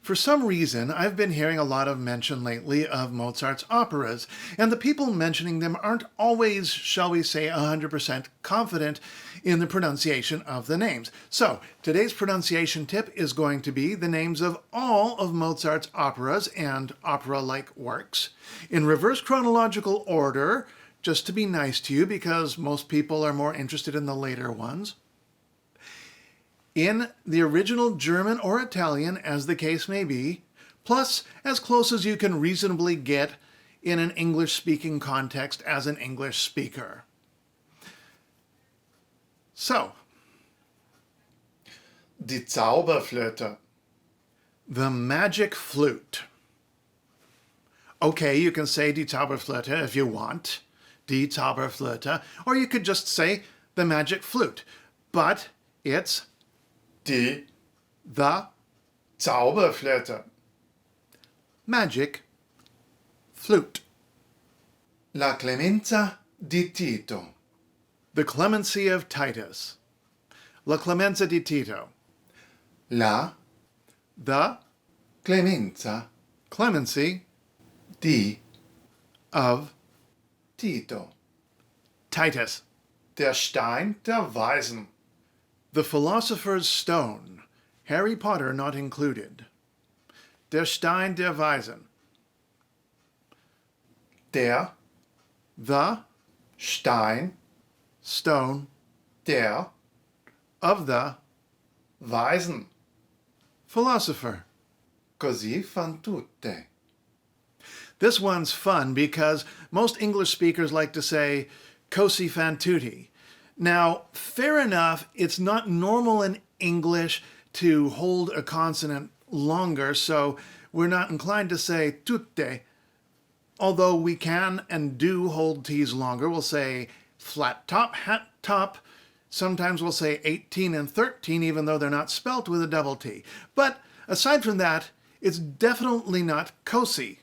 For some reason, I've been hearing a lot of mention lately of Mozart's operas, and the people mentioning them aren't always, shall we say, 100% confident in the pronunciation of the names. So, today's pronunciation tip is going to be the names of all of Mozart's operas and opera-like works in reverse chronological order, just to be nice to you because most people are more interested in the later ones. In the original German or Italian, as the case may be, plus as close as you can reasonably get in an English-speaking context as an English speaker. So, die Zauberflöte, the magic flute. Okay, you can say die Zauberflöte if you want, die Zauberflöte, or you could just say the magic flute, but it's the Zauberflöte. Magic flute. La clemenza di Tito. The clemency of Titus. La clemenza di Tito. The clemenza. Clemency. Of Tito. Titus. Der Stein der Weisen. The Philosopher's Stone, Harry Potter not included. Der Stein der Weisen. The Stein, stone, der, of the, Weisen, philosopher. Così fan tutte. This one's fun because most English speakers like to say, Così fan tutte. Now, fair enough, it's not normal in English to hold a consonant longer, so we're not inclined to say tutte, although we can and do hold T's longer. We'll say flat top, hat top. Sometimes we'll say 18 and 13, even though they're not spelt with a double T. But aside from that, it's definitely not così.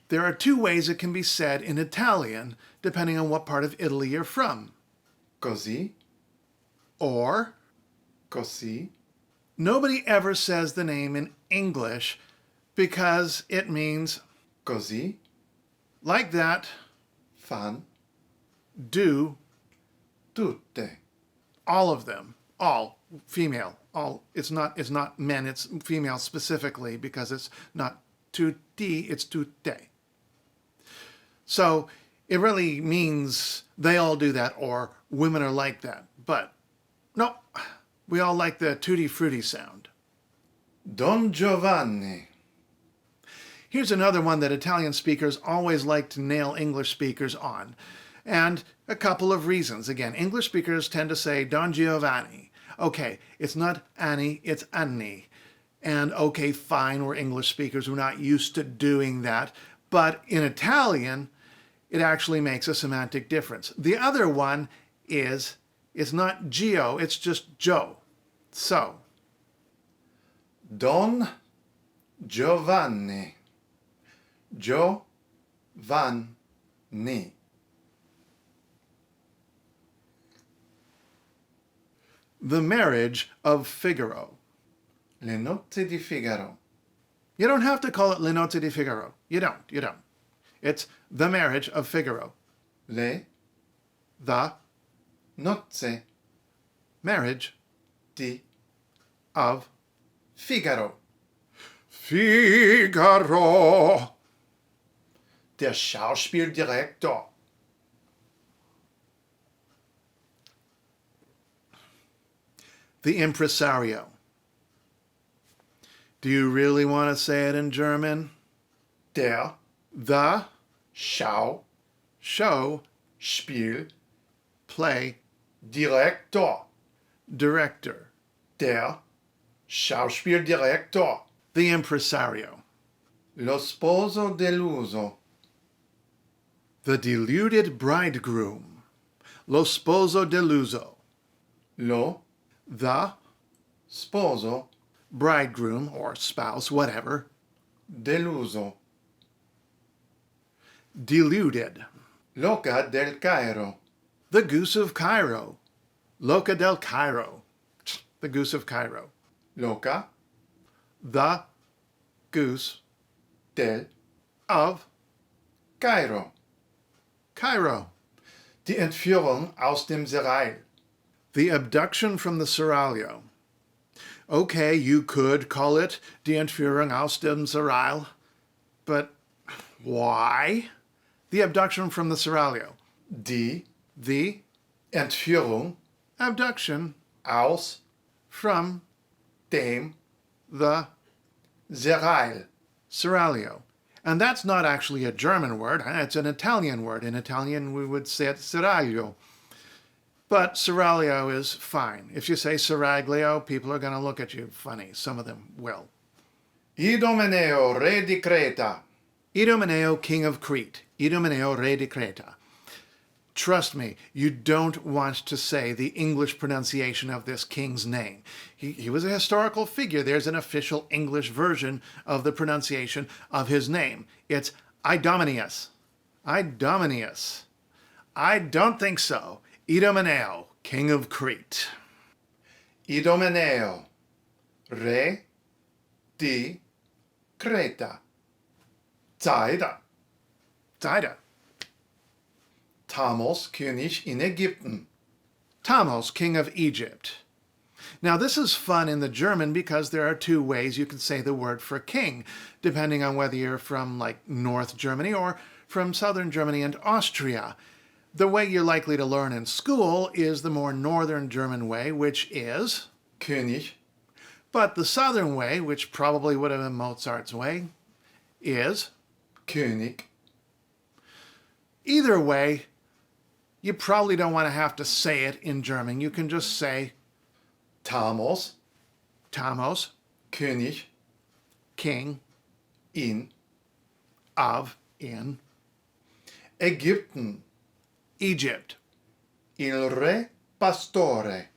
There are two ways it can be said in Italian, depending on what part of Italy you're from. Così or così. Nobody ever says the name in English because it means così, like that, fan, do, tutte. All of them, all, female, all. It's not men, it's female specifically because it's not tutti, it's tutte. So it really means they all do that or women are like that. But no, we all like the tutti frutti sound. Don Giovanni. Here's another one that Italian speakers always like to nail English speakers on. And a couple of reasons. Again, English speakers tend to say Don Giovanni. Okay, it's not Annie, it's Anni. And okay, fine, we're English speakers, we're not used to doing that. But in Italian, it actually makes a semantic difference. The other one is, it's not Gio, it's just Joe. So, Don Giovanni. Giovanni. The Marriage of Figaro. Le nozze di Figaro. You don't have to call it Le nozze di Figaro. You don't. It's The Marriage of Figaro. The nozze, marriage, of Figaro. Figaro. Der Schauspieldirektor. The impresario. Do you really want to say it in German? The show, Spiel, play, Direktor, director, der Schauspieldirektor, the impresario. Lo sposo deluso, the deluded bridegroom, lo sposo deluso. The sposo, bridegroom or spouse, whatever, deluso. Deluded. Loca del Cairo. The goose of Cairo. Loca del Cairo. The goose of Cairo. Loca. The goose, del, of, Cairo. Cairo. Die Entführung aus dem Serail. The abduction from the Seraglio. Okay, you could call it Die Entführung aus dem Serail, but why? The abduction from the Seraglio. Die The Entführung abduction aus from dem the Serail. Seraglio. And that's not actually a German word, it's an Italian word. In Italian, we would say it Seraglio. But Seraglio is fine. If you say Seraglio, people are going to look at you funny. Some of them will. Idomeneo, re di Creta. Idomeneo, king of Crete. Idomeneo, re di Creta. Trust me, you don't want to say the English pronunciation of this king's name. He was a historical figure. There's an official English version of the pronunciation of his name. It's Idomeneus. Idomeneus. I don't think so. Idomeneo, king of Crete. Idomeneo, re di Creta. Zaide. Zaide. Thamos, König in Ägypten. Thamos, king of Egypt. Now this is fun in the German because there are two ways you can say the word for king, depending on whether you're from like North Germany or from Southern Germany and Austria. The way you're likely to learn in school is the more Northern German way, which is König. But the Southern way, which probably would have been Mozart's way, is König. Either way, you probably don't want to have to say it in German. You can just say Thamos, Thamos, König king in of, in, Ägypten. Egypt. Il re pastore.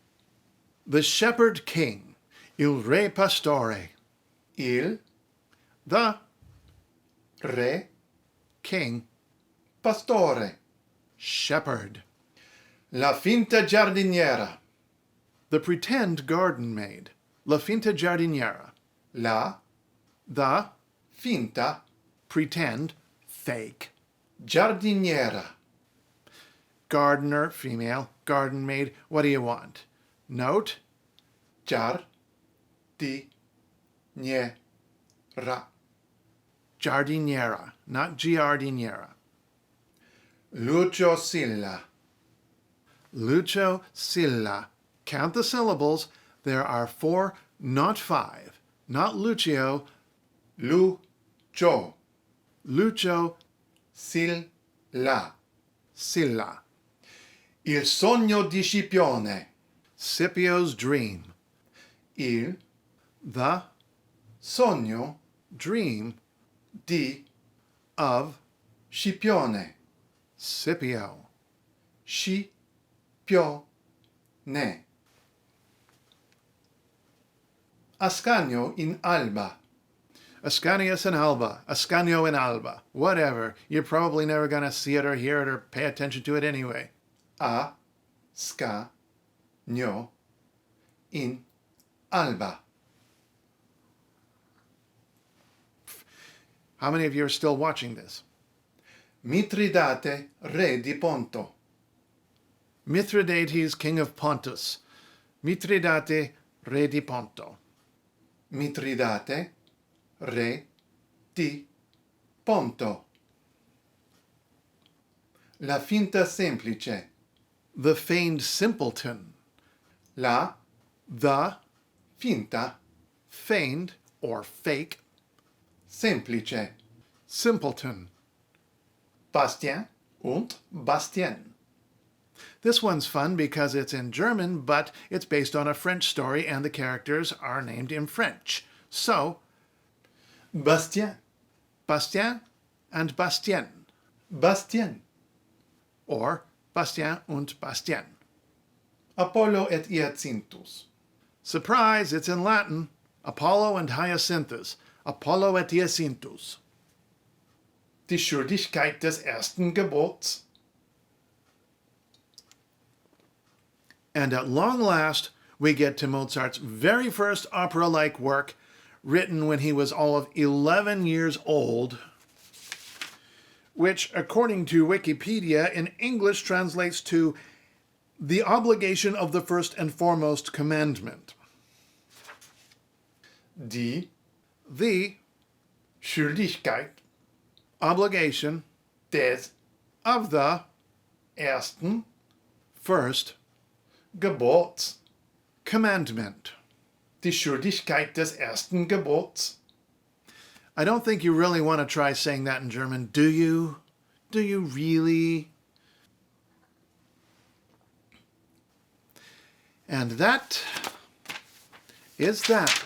The shepherd king. Il re pastore. Il The re king. pastore. Shepherd. La finta giardiniera. The pretend garden maid. La finta giardiniera. La The finta pretend, fake. giardiniera. Gardener, female, garden maid. What do you want? Note, Giardiniera. giardiniera, not giardiniera. Lucio Silla. Lucio Silla. Count the syllables. There are 4, not 5. Not Lucio. Lucio Lucio Silla. Silla. Il sogno di Scipione. Scipio's dream. Il The sogno dream di of Scipione. Scipio. Scipione. Ascanio in Alba. Ascanius and Alba. Ascanio and Alba. Whatever. You're probably never going to see it or hear it or pay attention to it anyway. Ascanio in Alba. How many of you are still watching this? Mitridate, re di Ponto. Mithridates, king of Pontus. Mitridate, re di Ponto. Mitridate, re di Ponto. La finta semplice. The feigned simpleton. La The finta feigned or fake semplice. simpleton. Bastien und Bastien. This one's fun because it's in German, but it's based on a French story and the characters are named in French. So, Bastien. Bastien and Bastien, Bastien. or Bastien und Bastien. Apollo et Hyacinthus. Surprise, it's in Latin. Apollo and Hyacinthus. Apollo et Hyacinthus. Die Schuldigkeit des ersten Gebots. And at long last, we get to Mozart's very first opera-like work, written when he was all of 11 years old, which, according to Wikipedia, in English translates to the obligation of the first and foremost commandment. Die The Schuldigkeit obligation des of the ersten first Gebots. commandment. Die Schuldigkeit des ersten Gebots. I don't think you really want to try saying that in German, do you? Do you really? And that is that.